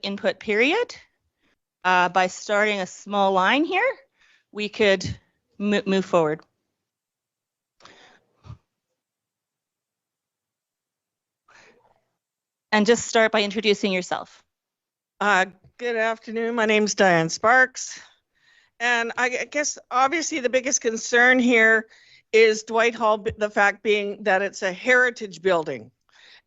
input period. By starting a small line here, we could move forward. And just start by introducing yourself. Good afternoon. My name's Diane Sparks. And I guess obviously the biggest concern here is Dwight Hall, the fact being that it's a heritage building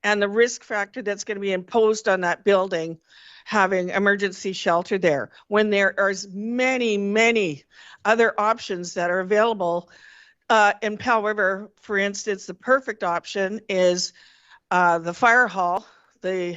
and the risk factor that's going to be imposed on that building having emergency shelter there when there are many, many other options that are available. In Pell River, for instance, the perfect option is the fire hall, the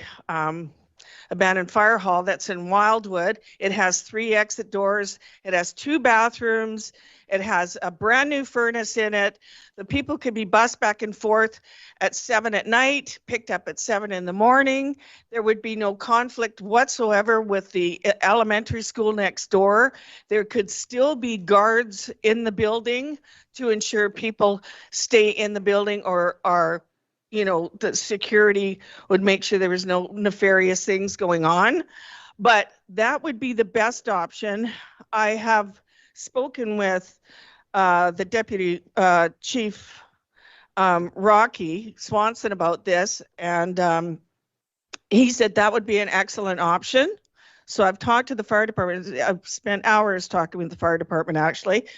abandoned fire hall that's in Wildwood. It has 3 exit doors. It has 2 bathrooms. It has a brand new furnace in it. The people could be bused back and forth at 7 at night, picked up at 7 in the morning. There would be no conflict whatsoever with the elementary school next door. There could still be guards in the building to ensure people stay in the building or are, you know, the security would make sure there was no nefarious things going on. But that would be the best option. I have spoken with the Deputy Chief Rocky Swanson about this, and he said that would be an excellent option. So I've talked to the fire department. I've spent hours talking with the fire department, actually.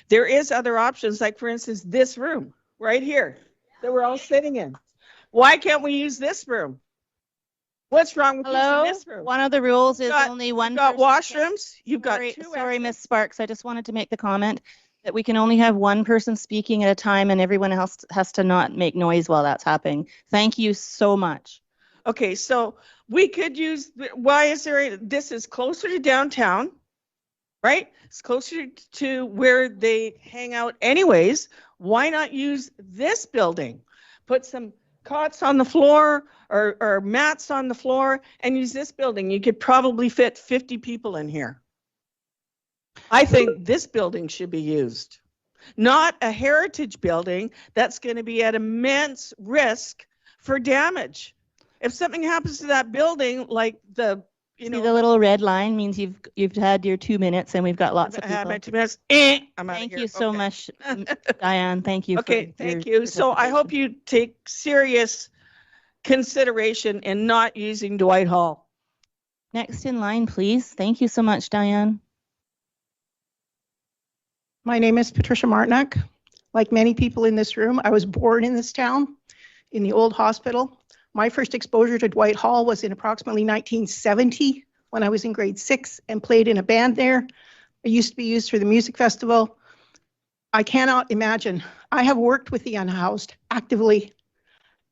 There is other options, like, for instance, this room right here that we're all sitting in. Why can't we use this room? What's wrong with using this room? One of the rules is only one. You've got washrooms. You've got 2. Sorry, Ms. Sparks. I just wanted to make the comment that we can only have one person speaking at a time, and everyone else has to not make noise while that's happening. Thank you so much. Okay, so we could use. Why is there? This is closer to downtown, right? It's closer to where they hang out, anyways. Why not use this building? Put some cots on the floor or mats on the floor and use this building. You could probably fit 50 people in here. I think this building should be used, not a heritage building that's going to be at immense risk for damage. If something happens to that building, like the, you know, the little red line means you've had your 2 minutes, and we've got lots of people. I had my 2 minutes. I'm out Thank of here. you so much, Diane. Thank you. Okay, thank you. So I hope you take serious consideration in not using Dwight Hall. Next in line, please. Thank you so much, Diane. My name is Patricia Martinack. Like many people in this room, I was born in this town, in the old hospital. My first exposure to Dwight Hall was in approximately 1970 when I was in grade 6 and played in a band there. It used to be used for the music festival. I cannot imagine. I have worked with the unhoused actively.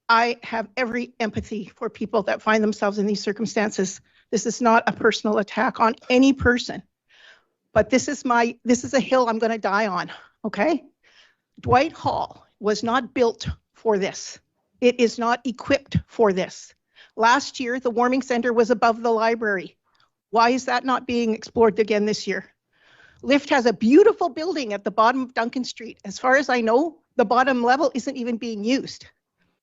I have every empathy for people that find themselves in these circumstances. This is not a personal attack on any person, but this is a hill I'm going to die on, okay? Dwight Hall was not built for this. It is not equipped for this. Last year, the warming center was above the library. Why is that not being explored again this year? Lift has a beautiful building at the bottom of Duncan Street. As far as I know, the bottom level isn't even being used.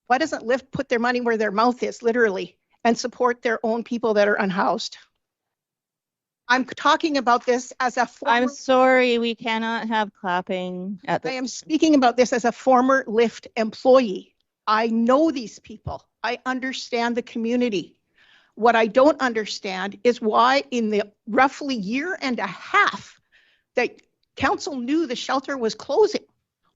Why doesn't Lift put their money where their mouth is, literally, and support their own people that are unhoused? I'm talking about this as a former... I'm sorry, we cannot have clapping at the... I am speaking about this as a former Lift employee. I know these people. I understand the community. What I don't understand is why in the roughly year and a half that council knew the shelter was closing,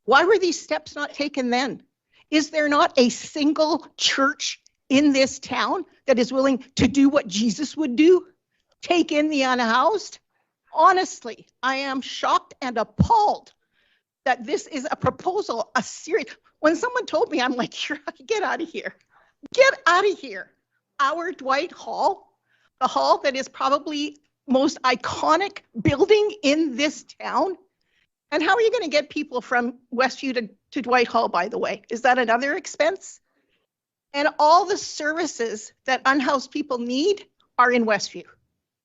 why were these steps not taken then? Is there not a single church in this town that is willing to do what Jesus would do? Take in the unhoused? Honestly, I am shocked and appalled that this is a proposal, a serious... When someone told me, I'm like, get out of here. Get out of here. Our Dwight Hall, the hall that is probably most iconic building in this town. And how are you going to get people from Westview to Dwight Hall, by the way? Is that another expense? And all the services that unhoused people need are in Westview.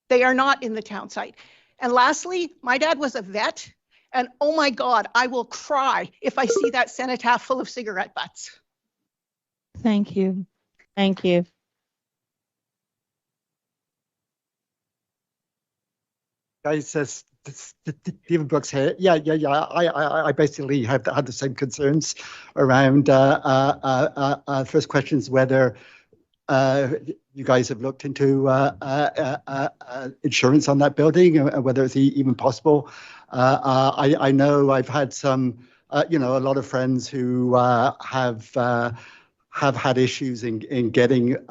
They are not in the town site. And lastly, my dad was a vet. And oh my God, I will cry if I see that cenotaph full of cigarette butts. Thank you. Thank you. Guys, Stephen Brooks here. Yeah. I basically had the same concerns around first questions whether you guys have looked into insurance on that building and whether it's even possible. I know I've had some, a lot of friends who have had issues in getting insurance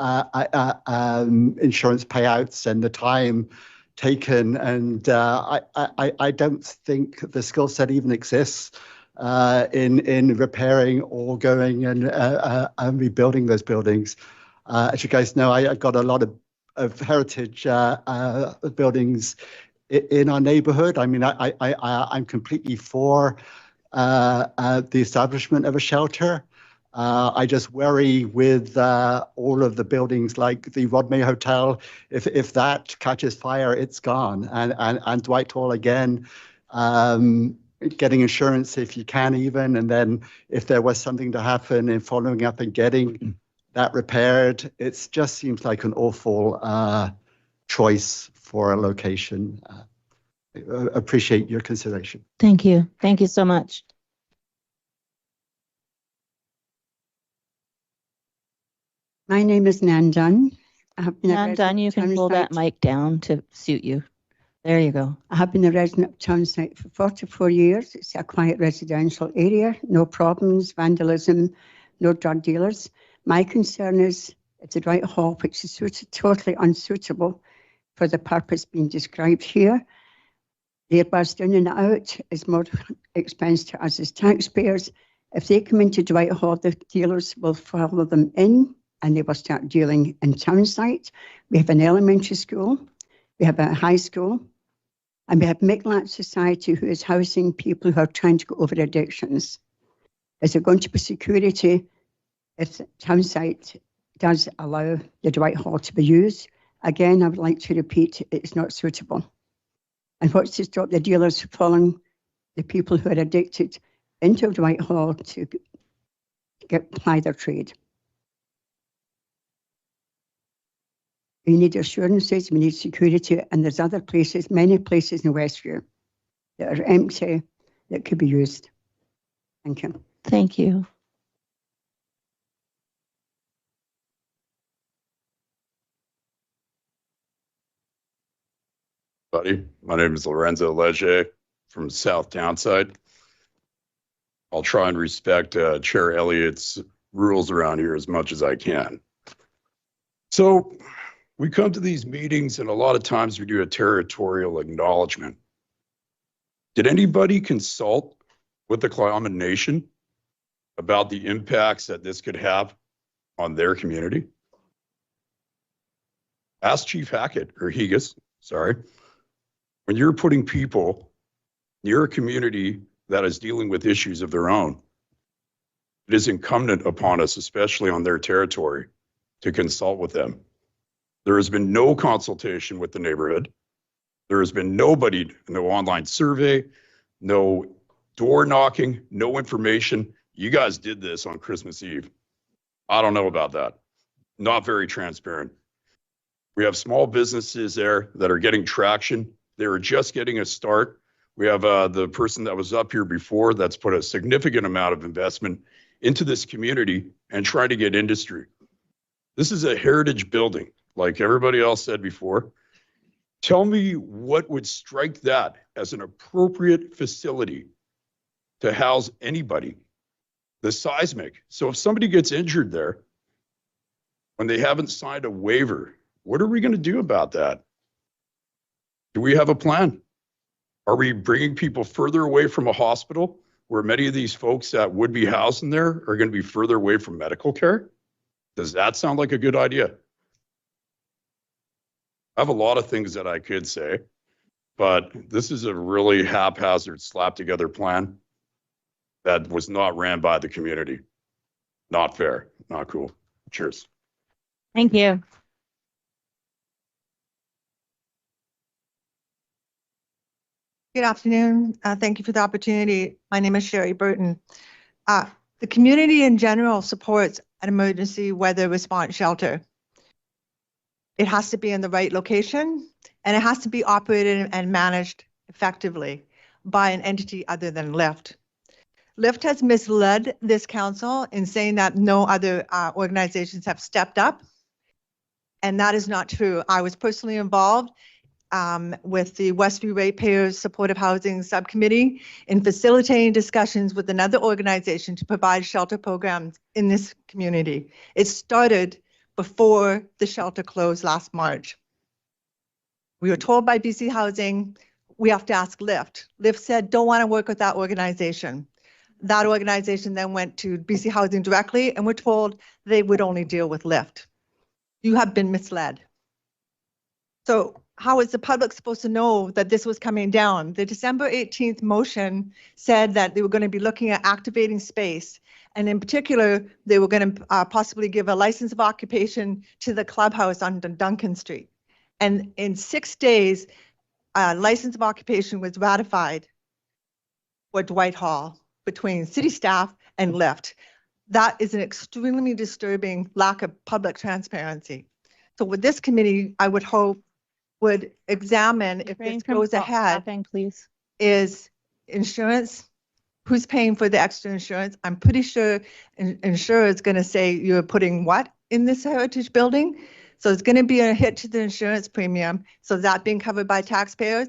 payouts and the time taken, and I don't think the skill set even exists in repairing or going and rebuilding those buildings. As you guys know, I've got a lot of heritage buildings in our neighborhood. I mean, I'm completely for the establishment of a shelter. I just worry with all of the buildings like the Rodmay Hotel. If that catches fire, it's gone. And Dwight Hall again, getting insurance if you can even, and then if there was something to happen in following up and getting that repaired, it just seems like an awful choice for a location. Appreciate your consideration. Thank you. Thank you so much. My name is Nandan. Nandan, you can pull that mic down to suit you. There you go. I have been a resident of Townsite for 44 years. It's a quiet residential area, no problems, vandalism, no drug dealers. My concern is it's a Dwight Hall, which is totally unsuitable for the purpose being described here. The bus in and out is more expense to us as taxpayers. If they come into Dwight Hall, the dealers will follow them in and they will start dealing in Townsite. We have an elementary school, we have a high school, and we have Mi'kmaq Society who is housing people who are trying to go over addictions. Is there going to be security if Townsite does allow the Dwight Hall to be used? Again, I would like to repeat, it's not suitable. And what's to stop the dealers following the people who are addicted into Dwight Hall to ply their trade? We need assurances, we need security, and there's other places, many places in Westview that are empty that could be used. Thank you. Thank you. My name is Lorenzo Leger from South Downside. I'll try and respect Chair Elliott's rules around here as much as I can. So we come to these meetings and a lot of times we do a territorial acknowledgement. Did anybody consult with the Klamath Nation about the impacts that this could have on their community? Ask Chief Hackett or Higas, sorry. When you're putting people near a community that is dealing with issues of their own, it is incumbent upon us, especially on their territory, to consult with them. There has been no consultation with the neighborhood. There has been no online survey, no door knocking, no information. You guys did this on Christmas Eve. I don't know about that. Not very transparent. We have small businesses there that are getting traction. They were just getting a start. We have the person that was up here before that's put a significant amount of investment into this community and trying to get industry. This is a heritage building, like everybody else said before. Tell me what would strike that as an appropriate facility to house anybody. The seismic. So if somebody gets injured there, when they haven't signed a waiver, what are we going to do about that? Do we have a plan? Are we bringing people further away from a hospital where many of these folks that would be housed in there are going to be further away from medical care? Does that sound like a good idea? I have a lot of things that I could say, but this is a really haphazard slap together plan that was not ran by the community. Not fair, not cool. Cheers. Thank you. Good afternoon. Thank you for the opportunity. My name is Sherry Burton. The community in general supports an emergency weather response shelter. It has to be in the right location and it has to be operated and managed effectively by an entity other than LIFT. LIFT has misled this council in saying that no other organizations have stepped up, and that is not true. I was personally involved with the Westview Ratepayers Supportive Housing Subcommittee in facilitating discussions with another organization to provide shelter programs in this community. It started before the shelter closed last March. We were told by BC Housing, we have to ask LIFT. LIFT said, don't want to work with that organization. That organization then went to BC Housing directly and were told they would only deal with LIFT. You have been misled. So how is the public supposed to know that this was coming down? The December 18th motion said that they were going to be looking at activating space. And in particular, they were going to possibly give a license of occupation to the clubhouse on Duncan Street. And in 6 days, license of occupation was ratified for Dwight Hall between city staff and LIFT. That is an extremely disturbing lack of public transparency. So with this committee, I would hope would examine if this goes ahead, please. is insurance, who's paying for the extra insurance? I'm pretty sure insurer is going to say you're putting what in this heritage building? So it's going to be a hit to the insurance premium. So that being covered by taxpayers.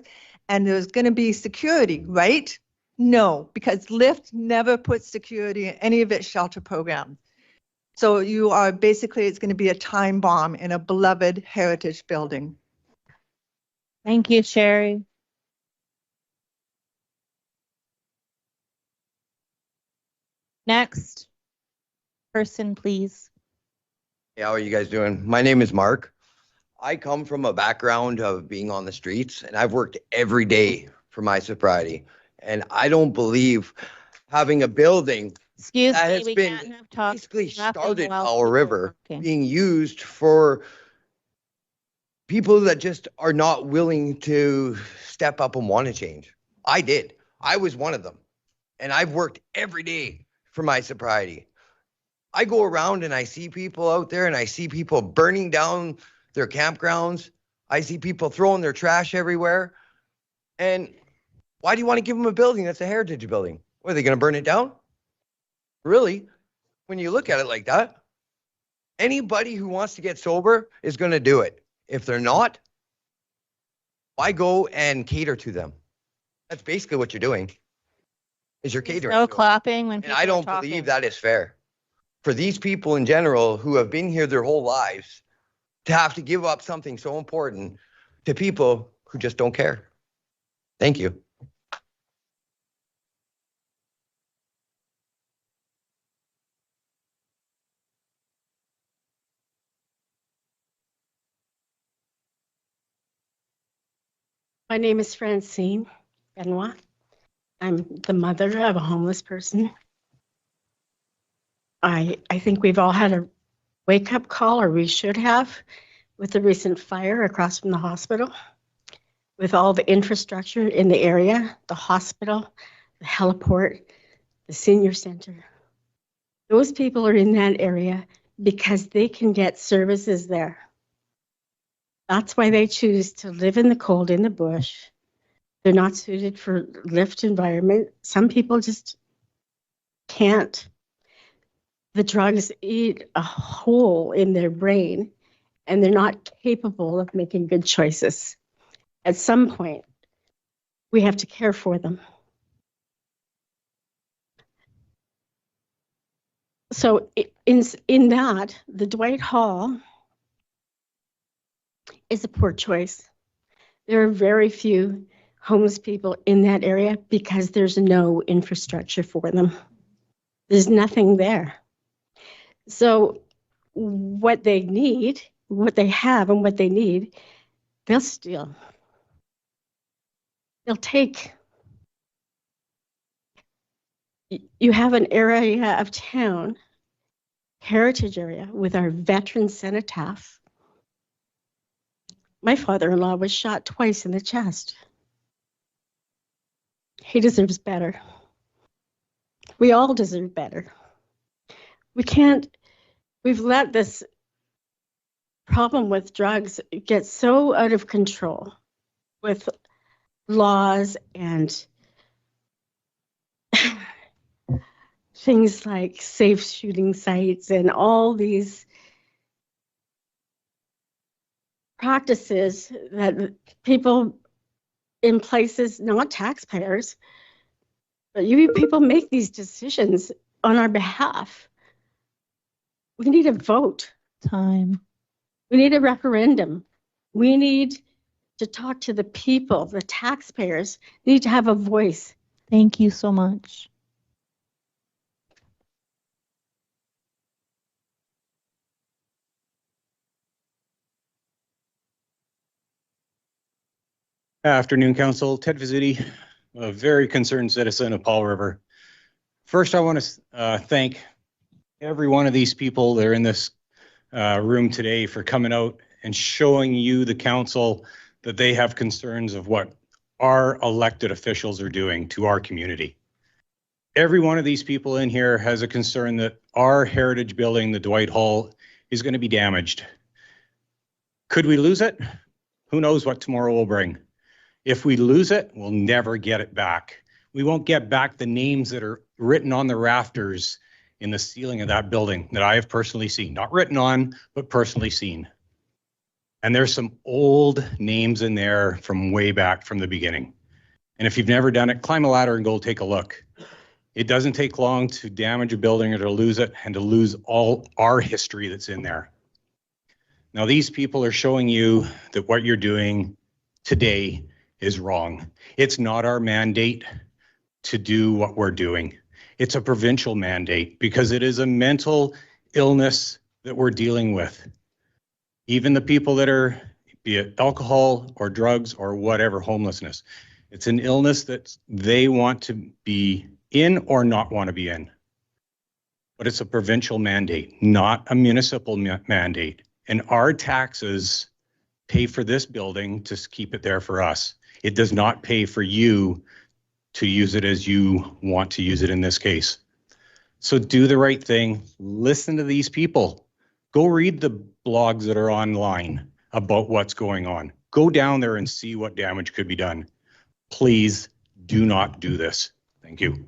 And there's going to be security, right? No, because LIFT never puts security in any of its shelter programs. So you are basically, it's going to be a time bomb in a beloved heritage building. Thank you, Sherry. Next person, please. Hey, how are you guys doing? My name is Mark. I come from a background of being on the streets, and I've worked every day for my sobriety. And I don't believe having a building Excuse that me, has we been can't have talk. basically nothing started while Powell people River are talking. being used for people that just are not willing to step up and want to change. I did. I was one of them. And I've worked every day for my sobriety. I go around and I see people out there and I see people burning down their campgrounds. I see people throwing their trash everywhere. And why do you want to give them a building that's a heritage building? What, are they going to burn it down? Really, when you look at it like that, anybody who wants to get sober is going to do it. If they're not, why go and cater to them? That's basically what you're doing, is you're catering. No to them. clapping when And people I are don't talking. believe that is fair. For these people in general who have been here their whole lives, to have to give up something so important to people who just don't care. Thank you. My name is Francine Benoit. I'm the mother of a homeless person. I think we've all had a wake-up call, or we should have, with the recent fire across from the hospital, with all the infrastructure in the area, the hospital, the heliport, the senior center. Those people are in that area because they can get services there. That's why they choose to live in the cold, in the bush. They're not suited for lift environment. Some people just can't. The drugs eat a hole in their brain, and they're not capable of making good choices. At some point, we have to care for them. So in that, the Dwight Hall is a poor choice. There are very few homeless people in that area because there's no infrastructure for them. There's nothing there. So what they need, what they have and what they need, they'll steal. They'll take. You have an area of town, heritage area, with our veteran cenotaph. My father-in-law was shot twice in the chest. He deserves better. We all deserve better. We've let this problem with drugs get so out of control with laws and things like safe shooting sites and all these practices that people in places, not taxpayers, but you people make these decisions on our behalf. We need a vote. Time. We need a referendum. We need to talk to the people. The taxpayers need to have a voice. Thank you so much. Afternoon, Council. Ted Vizzuti, a very concerned citizen of Paul River. First, I want to thank every one of these people that are in this room today for coming out and showing you, the council, that they have concerns of what our elected officials are doing to our community. Every one of these people in here has a concern that our heritage building, the Dwight Hall, is going to be damaged. Could we lose it? Who knows what tomorrow will bring? If we lose it, we'll never get it back. We won't get back the names that are written on the rafters in the ceiling of that building that I have personally seen. Not written on, but personally seen. And there's some old names in there from way back from the beginning. And if you've never done it, climb a ladder and go take a look. It doesn't take long to damage a building or to lose it and to lose all our history that's in there. Now, these people are showing you that what you're doing today is wrong. It's not our mandate to do what we're doing. It's a provincial mandate because it is a mental illness that we're dealing with. Even the people that are, be it alcohol or drugs or whatever, homelessness, it's an illness that they want to be in or not want to be in. But it's a provincial mandate, not a municipal mandate. And our taxes pay for this building to keep it there for us. It does not pay for you to use it as you want to use it in this case. So do the right thing. Listen to these people. Go read the blogs that are online about what's going on. Go down there and see what damage could be done. Please do not do this. Thank you.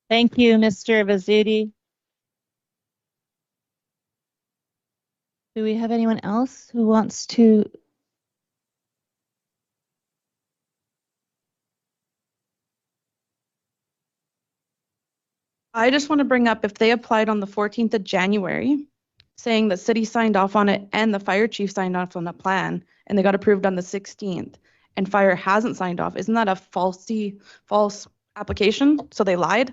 Thank you, Mr. Vizzuti. Do we have anyone else who wants to? I just want to bring up if they applied on the 14th of January, saying that city signed off on it and the fire chief signed off on the plan, and they got approved on the 16th, and fire hasn't signed off. Isn't that a false application? So they lied.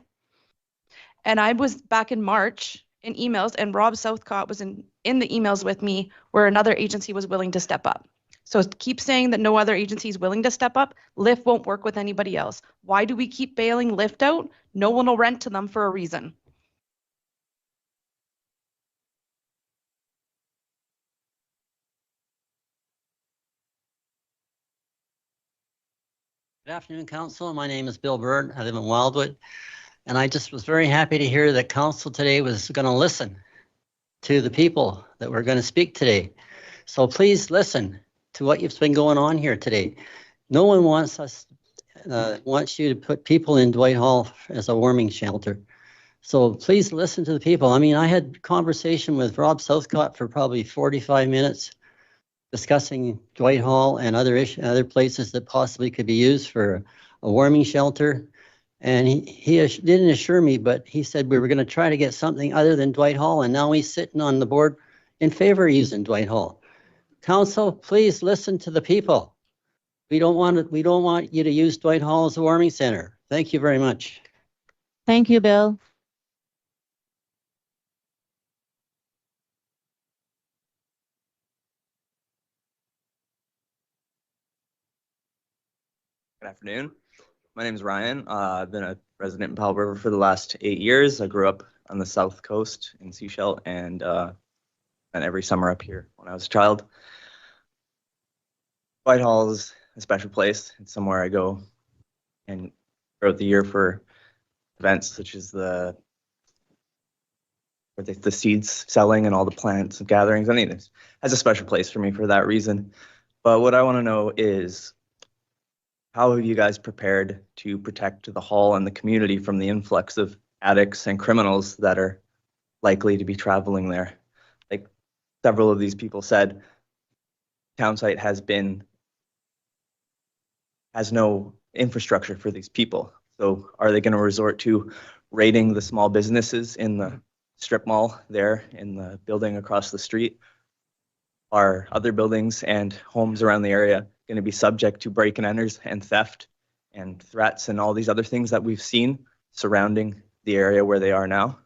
And I was back in March in emails, and Rob Southcott was in the emails with me where another agency was willing to step up. So keep saying that no other agency is willing to step up. Lyft won't work with anybody else. Why do we keep bailing Lyft out? No one will rent to them for a reason. Good afternoon, Council. My name is Bill Bird. I live in Wildwood. And I just was very happy to hear that Council today was going to listen to the people that were going to speak today. So please listen to what you've been going on here today. No one wants you to put people in Dwight Hall as a warming shelter. So please listen to the people. I mean, I had conversation with Rob Southcott for probably 45 minutes discussing Dwight Hall and other places that possibly could be used for a warming shelter. And he didn't assure me, but he said we were going to try to get something other than Dwight Hall. And now he's sitting on the board in favor of using Dwight Hall. Council, please listen to the people. We don't want you to use Dwight Hall as a warming center. Thank you very much. Thank you, Bill. Good afternoon. My name is Ryan. I've been a resident in Powell River for the last 8 years. I grew up on the south coast in Sechelt and spent every summer up here when I was a child. Dwight Hall is a special place. It's somewhere I go and throughout the year for events such as the seeds selling and all the plants and gatherings. I mean, it has a special place for me for that reason. But what I want to know is, how have you guys prepared to protect the hall and the community from the influx of addicts and criminals that are likely to be traveling there? Like several of these people said, town site has no infrastructure for these people. So are they going to resort to raiding the small businesses in the strip mall there in the building across the street? Are other buildings and homes around the area going to be subject to break and enters and theft and threats and all these other things that we've seen surrounding the area where they are now?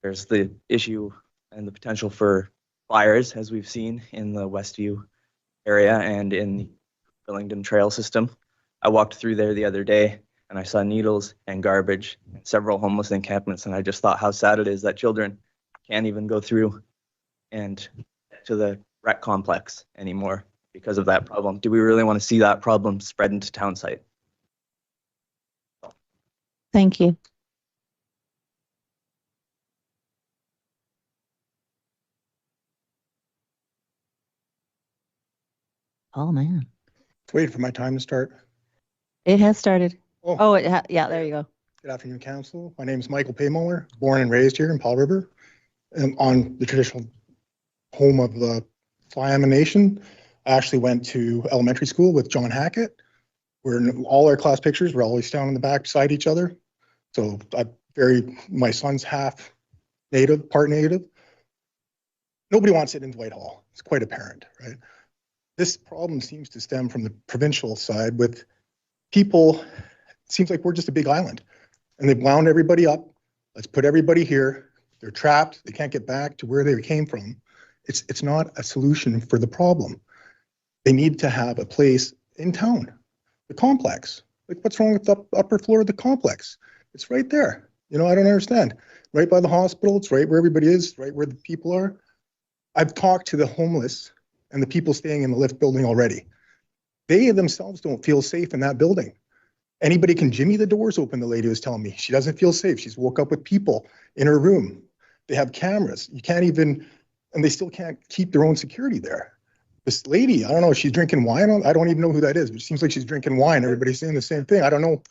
There's the issue and the potential for fires, as we've seen in the Westview area and in the Billington Trail system. I walked through there the other day and I saw needles and garbage and several homeless encampments, and I just thought how sad it is that children can't even go through and to the rec complex anymore because of that problem. Do we really want to see that problem spread into town site? Thank you. Oh, man. Wait for my time to start. It has started. Oh. Oh, yeah, there you go. Good afternoon, Council. My name is Michael Paymoller, born and raised here in Paul River, and on the traditional home of the Flyama Nation. I actually went to elementary school with John Hackett, where all our class pictures were always down in the back beside each other. So my son's half native, part native. Nobody wants it in Dwight Hall. It's quite apparent, right? This problem seems to stem from the provincial side with people. It seems like we're just a big island and they've wound everybody up. Let's put everybody here. They're trapped. They can't get back to where they came from. It's not a solution for the problem. They need to have a place in town, the complex. Like, what's wrong with the upper floor of the complex? It's right there. You know, I don't understand. Right by the hospital. It's right where everybody is, right where the people are. I've talked to the homeless and the people staying in the lift building already. They themselves don't feel safe in that building. Anybody can jimmy the doors open, the lady was telling me. She doesn't feel safe. She's woke up with people in her room. They have cameras. You can't even, and they still can't keep their own security there. This lady, I don't know, she's drinking wine. I don't even know who that is, but it seems like she's drinking wine. Everybody's saying the same thing. I don't know.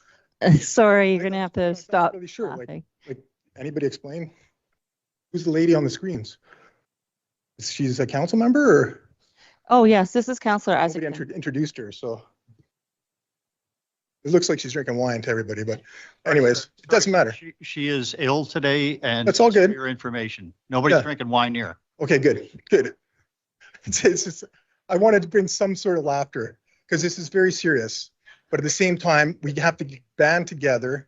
Sorry, you're going to have to stop. Really sure. Like, anybody explain? Who's the lady on the screens? She's a council member or? Oh, yes, this is Councillor Isaac. Somebody introduced her, so. It looks like she's drinking wine to everybody, but anyways, it doesn't matter. She is ill today, and that's all good. For your information, nobody's drinking wine here. Okay, good. It's just, I wanted to bring some sort of laughter because this is very serious, but at the same time, we have to band together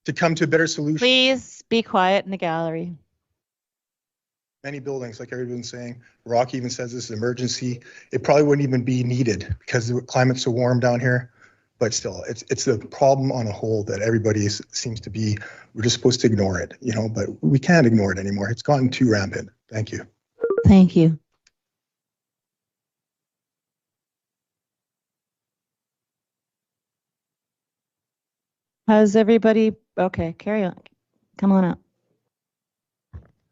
to come to a better solution. Please be quiet in the gallery. Many buildings, like everyone's saying, Rock even says this is an emergency. It probably wouldn't even be needed because the climate's so warm down here. But still, it's the problem on a whole that everybody seems to be, we're just supposed to ignore it, you know, but we can't ignore it anymore. It's gotten too rampant. Thank you. Thank you. How's everybody? Okay, carry on. Come on up.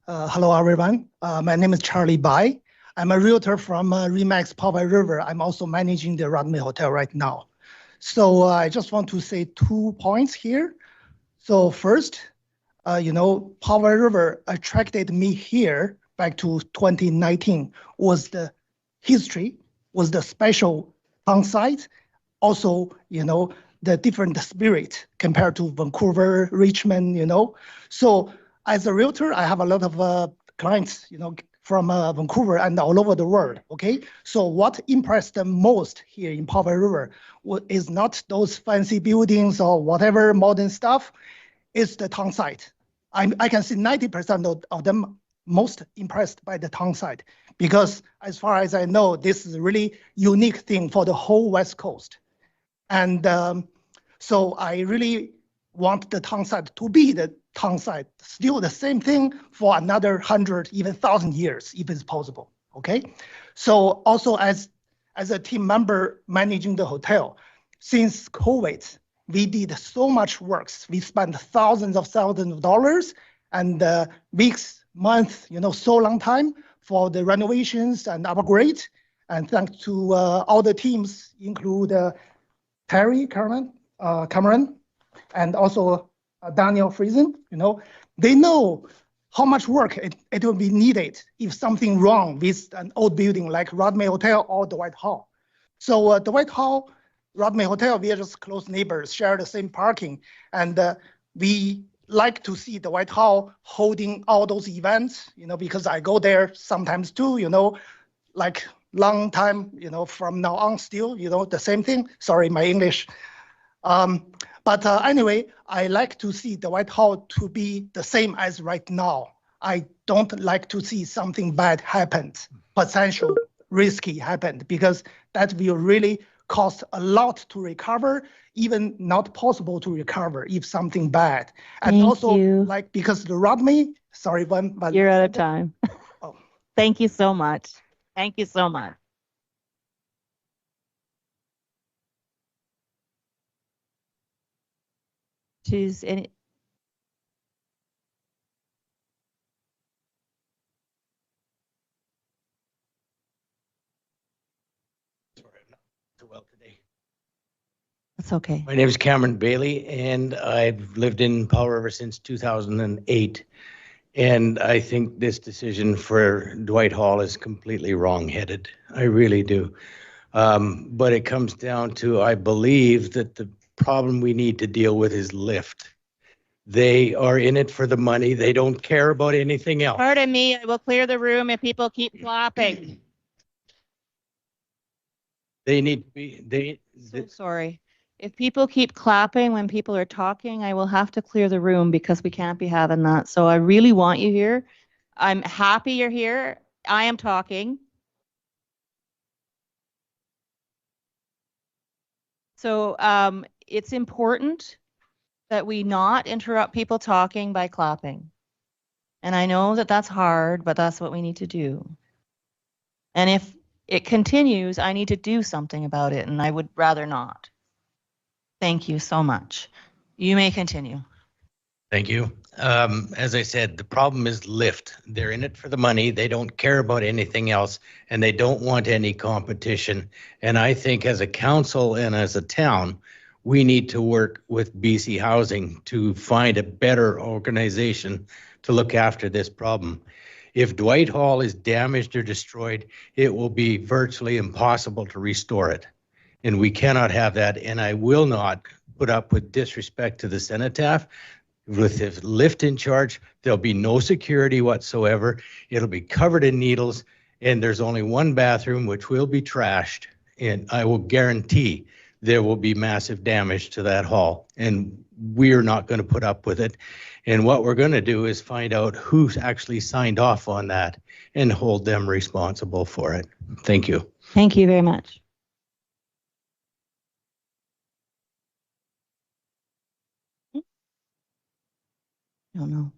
Hello, everyone. My name is Charlie Bai. I'm a realtor from Remax Poway River. I'm also managing the Rodney Hotel right now. So I just want to say 2 points here. So first, Poway River attracted me here back to 2019 was the history, was the special town site, also, the different spirit compared to Vancouver, Richmond, So as a realtor, I have a lot of clients, from Vancouver and all over the world, okay? So what impressed them most here in Poway River is not those fancy buildings or whatever modern stuff, it's the town site. I can see 90% of them most impressed by the town site because as far as I know, this is a really unique thing for the whole West Coast. And so I really want the town site to be the town site, still the same thing for another 100, even 1,000 years, if it's possible, okay? So also as a team member managing the hotel, since COVID, we did so much works. We spent thousands of dollars and weeks, months, so long time for the renovations and upgrade. And thanks to all the teams, include Terry Cameron, and also Daniel Friesen. They know how much work it will be needed if something wrong with an old building like Rodney Hotel or Dwight Hall. So Dwight Hall, Rodney Hotel, we are just close neighbors, share the same parking, and we like to see the Dwight Hall holding all those events, because I go there sometimes too, like long time, from now on still, the same thing. Sorry, my English. But anyway, I like to see the Dwight Hall to be the same as right now. I don't like to see something bad happen, potential risky happen, because that will really cost a lot to recover, even not possible to recover if something bad. And Thank also, you. like, because the Rodney, sorry, but You're out of time. Oh. Thank you so much. Thank you so much. Choose any. It's okay. My name is Cameron Bailey, and I've lived in Powell River since 2008. And I think this decision for Dwight Hall is completely wrong-headed. I really do. But it comes down to, I believe that the problem we need to deal with is lift. They are in it for the money. They don't care about anything else. Pardon me, I will clear the room if people keep clapping. They need to be, So sorry. If people keep clapping when people are talking, I will have to clear the room because we can't be having that. So I really want you here. I'm happy you're here. I am talking. So it's important that we not interrupt people talking by clapping. And I know that that's hard, but that's what we need to do. And if it continues, I need to do something about it, and I would rather not. Thank you so much. You may continue. Thank you. As I said, the problem is lift. They're in it for the money. They don't care about anything else, and they don't want any competition. And I think as a council and as a town, we need to work with BC Housing to find a better organization to look after this problem. If Dwight Hall is damaged or destroyed, it will be virtually impossible to restore it. And we cannot have that. And I will not put up with disrespect to the cenotaph. With the lift in charge, there'll be no security whatsoever. It'll be covered in needles, and there's only one bathroom, which will be trashed. And I will guarantee there will be massive damage to that hall. And we're not going to put up with it. And what we're going to do is find out who's actually signed off on that and hold them responsible for it. Thank you. Thank you very much. I don't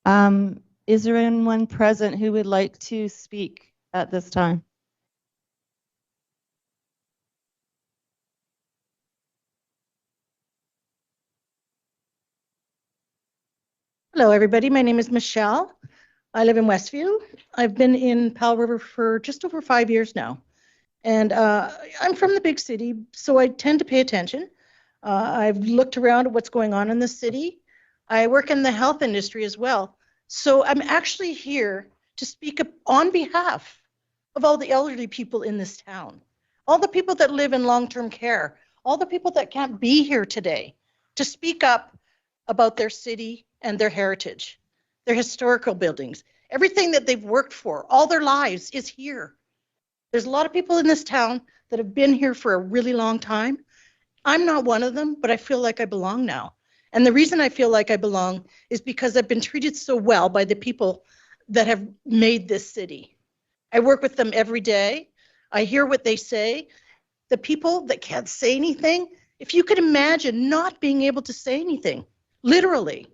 know. Is there anyone present who would like to speak at this time? Hello, everybody. My name is Michelle. I live in Westview. I've been in Powell River for just over 5 years now. And I'm from the big city, so I tend to pay attention. I've looked around at what's going on in the city. I work in the health industry as well. So I'm actually here to speak up on behalf of all the elderly people in this town, all the people that live in long-term care, all the people that can't be here today, to speak up about their city and their heritage, their historical buildings, everything that they've worked for all their lives is here. There's a lot of people in this town that have been here for a really long time. I'm not one of them, but I feel like I belong now. And the reason I feel like I belong is because I've been treated so well by the people that have made this city. I work with them every day. I hear what they say. The people that can't say anything, if you could imagine not being able to say anything, literally,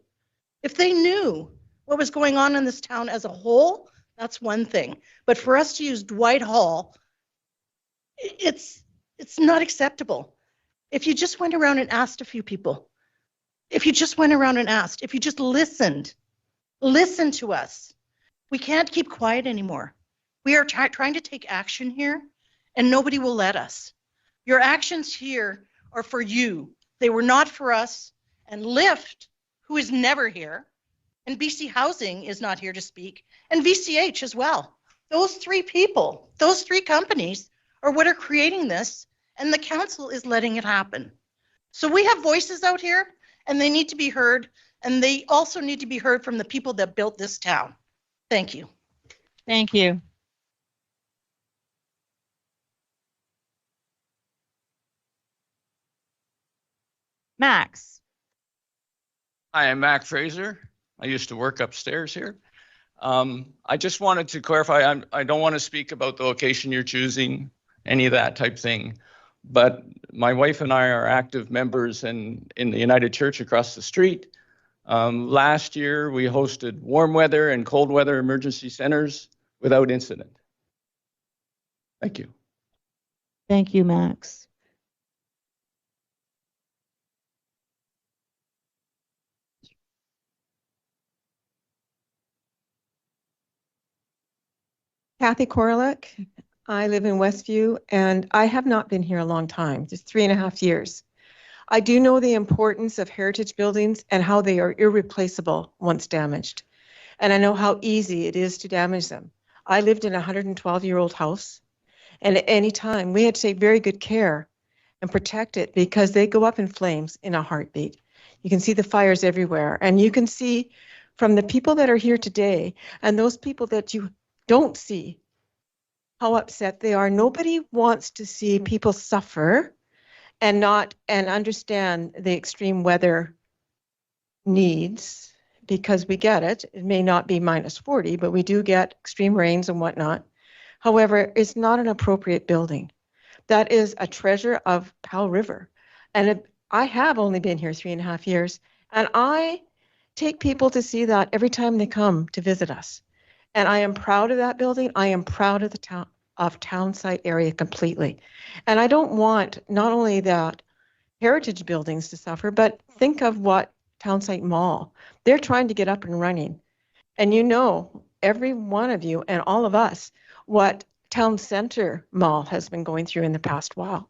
if they knew what was going on in this town as a whole, that's one thing. But for us to use Dwight Hall, it's not acceptable. If you just went around and asked a few people, if you just went around and asked, if you just listened to us, we can't keep quiet anymore. We are trying to take action here, and nobody will let us. Your actions here are for you. They were not for us. And Lyft, who is never here, and BC Housing is not here to speak, and VCH as well. Those three people, those three companies are what are creating this, and the council is letting it happen. So we have voices out here, and they need to be heard, and they also need to be heard from the people that built this town. Thank you. Thank you. Max. Hi, I'm Mac Fraser. I used to work upstairs here. I just wanted to clarify, I don't want to speak about the location you're choosing, any of that type thing. But my wife and I are active members in the United Church across the street. Last year, we hosted warm weather and cold weather emergency centers without incident. Thank you. Thank you, Max. Kathy Korolek. I live in Westview, and I have not been here a long time, just 3.5 years. I do know the importance of heritage buildings and how they are irreplaceable once damaged. And I know how easy it is to damage them. I lived in a 112-year-old house, and at any time we had to take very good care and protect it because they go up in flames in a heartbeat. You can see the fires everywhere, and you can see from the people that are here today and those people that you don't see how upset they are. Nobody wants to see people suffer and understand the extreme weather needs, because we get it. It may not be -40, but we do get extreme rains and whatnot. However, it's not an appropriate building. That is a treasure of Powell River. And I have only been here 3.5 years, and I take people to see that every time they come to visit us. And I am proud of that building. I am proud of the town site area completely. And I don't want not only that heritage buildings to suffer, but think of what Townsite Mall, they're trying to get up and running. And you know, every one of you and all of us, what Town Center Mall has been going through in the past while.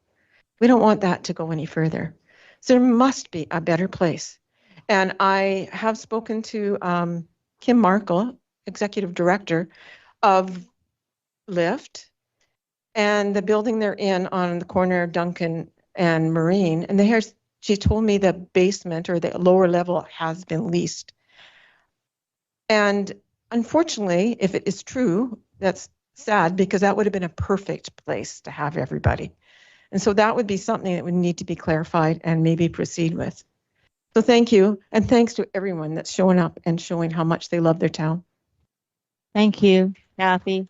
We don't want that to go any further. So there must be a better place. And I have spoken to Kim Markle, Executive Director of Lyft, and the building they're in on the corner of Duncan and Marine. And she told me the basement or the lower level has been leased. And unfortunately, if it is true, that's sad, because that would have been a perfect place to have everybody. And so that would be something that would need to be clarified and maybe proceed with. So thank you. And thanks to everyone that's showing up and showing how much they love their town. Thank you, Kathy.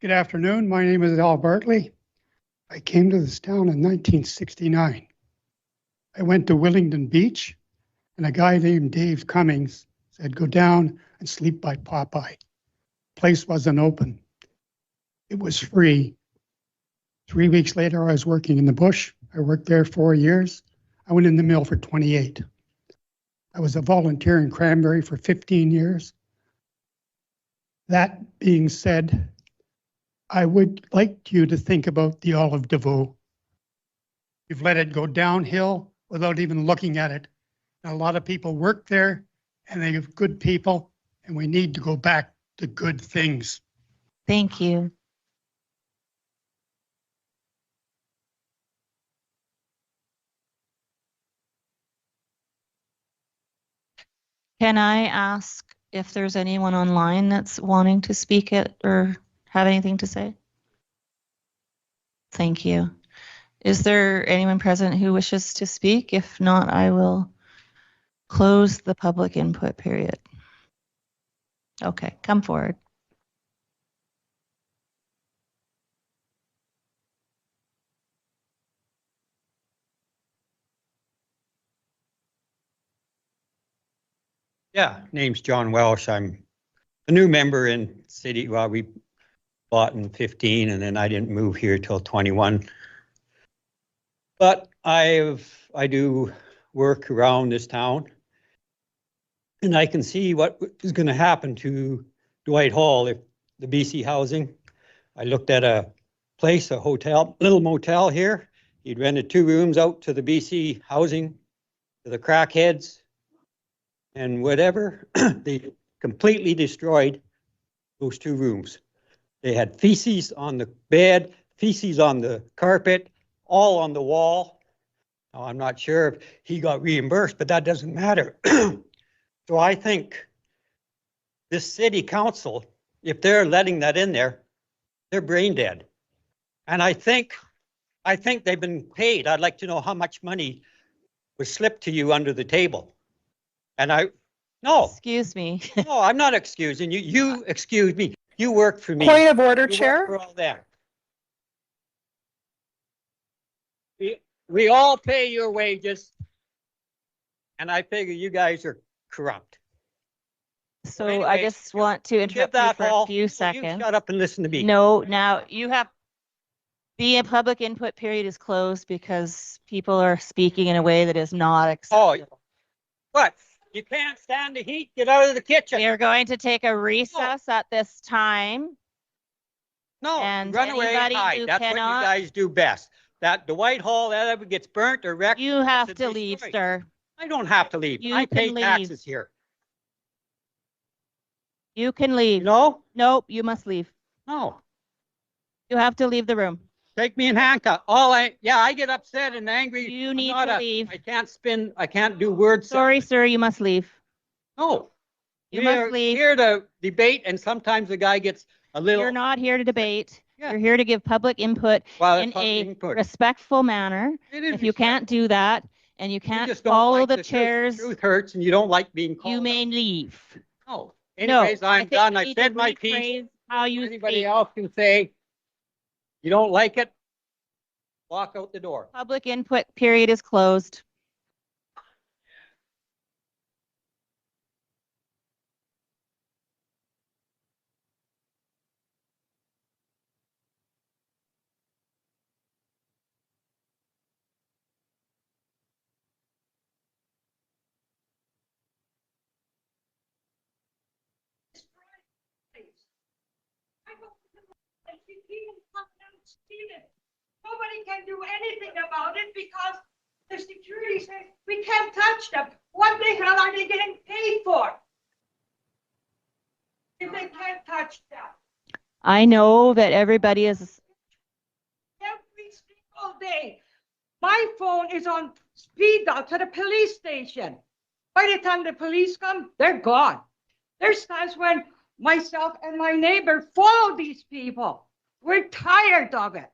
Good afternoon. My name is Al Bartley. I came to this town in 1969. I went to Willingdon Beach, and a guy named Dave Cummings said, go down and sleep by Popeye. Place wasn't open. It was free. 3 weeks later, I was working in the bush. I worked there 4 years. I went in the mill for 28. I was a volunteer in Cranberry for 15 years. That being said, I would like you to think about the Olive DeVoe. You've let it go downhill without even looking at it. And a lot of people work there, and they have good people, and we need to go back to good things. Thank you. Can I ask if there's anyone online that's wanting to speak it or have anything to say? Thank you. Is there anyone present who wishes to speak? If not, I will close the public input period. Okay, come forward. Yeah, name's John Welsh. I'm a new member in city. Well, we bought in 15, and then I didn't move here till 21. But I do work around this town. And I can see what is going to happen to Dwight Hall if the BC Housing. I looked at a place, a hotel, little motel here. He'd rented 2 rooms out to the BC Housing, to the crackheads and whatever. They completely destroyed those 2 rooms. They had feces on the bed, feces on the carpet, all on the wall. Now, I'm not sure if he got reimbursed, but that doesn't matter. So I think this city council, if they're letting that in there, they're brain dead. And I think they've been paid. I'd like to know how much money was slipped to you under the table. And no. Excuse me. No, I'm not excusing you. You excuse me. You work for me. Point of order, You Chair. work for all that. We all pay your wages. And I figure you guys are corrupt. So Anyways, I just want to interrupt you for a Hall, few you seconds. shut up and listen to me. No, now you have, the public input period is closed because people are speaking in a way that is not acceptable. What? You can't stand the heat? Get out of the kitchen. We are going to take a recess at this time. No, And run away, anybody hide. who That's cannot- what you guys do best. That the White Hall, that ever gets burnt or wrecked. You have it's to a leave, destroy. sir. I don't have to leave. You I pay can leave. taxes here. You can leave. No? Nope, you must leave. No. You have to leave the room. Take me in handcuffs. I get upset and angry. You need to leave. I can't spin. I can't do words. Sorry, sir, you must leave. No. You We're must leave. here to debate, and sometimes the guy gets a little. You're not here to debate. Yeah. You're here to give public input Well, in public a input. respectful manner. It is If you can't do that and you You can't just don't follow like the truth. chairs, Truth hurts, and you don't like being called. you may leave. No. No, Anyways, I I'm think done. you I need to said my piece. rephrase how you Anybody speak. else can say, you don't like it, walk out the door. Public input period is closed. Nobody can do anything about it because the security says we can't touch them. What the hell are they getting paid for? If they can't touch them. I know that everybody is, Every single day. My phone is on speed dial to the police station. By the time the police come, they're gone. There's times when myself and my neighbor follow these people. We're tired of it.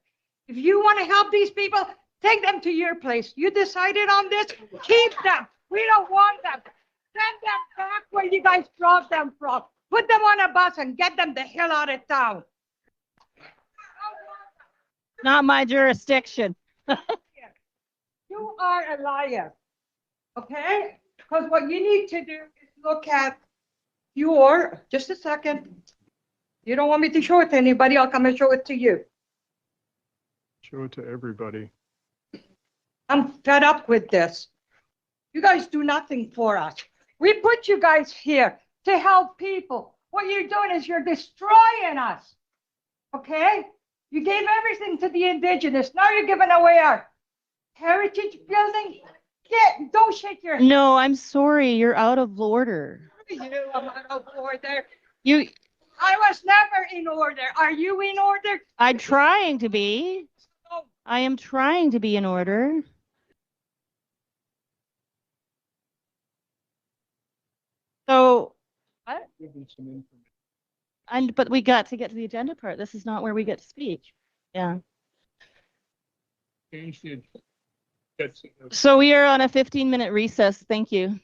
If you want to help these people, take them to your place. You decided on this, keep them. We don't want them. Send them back where you guys brought them from. Put them on a bus and get them the hell out of town. not my jurisdiction. You are a liar, okay? Because what you need to do is look at just a second. You don't want me to show it to anybody, I'll come and show it to you. Show it to everybody. I'm fed up with this. You guys do nothing for us. We put you guys here to help people. What you're doing is you're destroying us, okay? You gave everything to the indigenous. Now you're giving away our heritage building. Don't shake your head. No, I'm sorry. You're out of order. I'm out of order. You, I was never in order. Are you in order? I'm trying to be. I am trying to be in order. So, what? But we got to get to the agenda part. This is not where we get to speak. Yeah. So we are on a 15-minute recess. Thank you.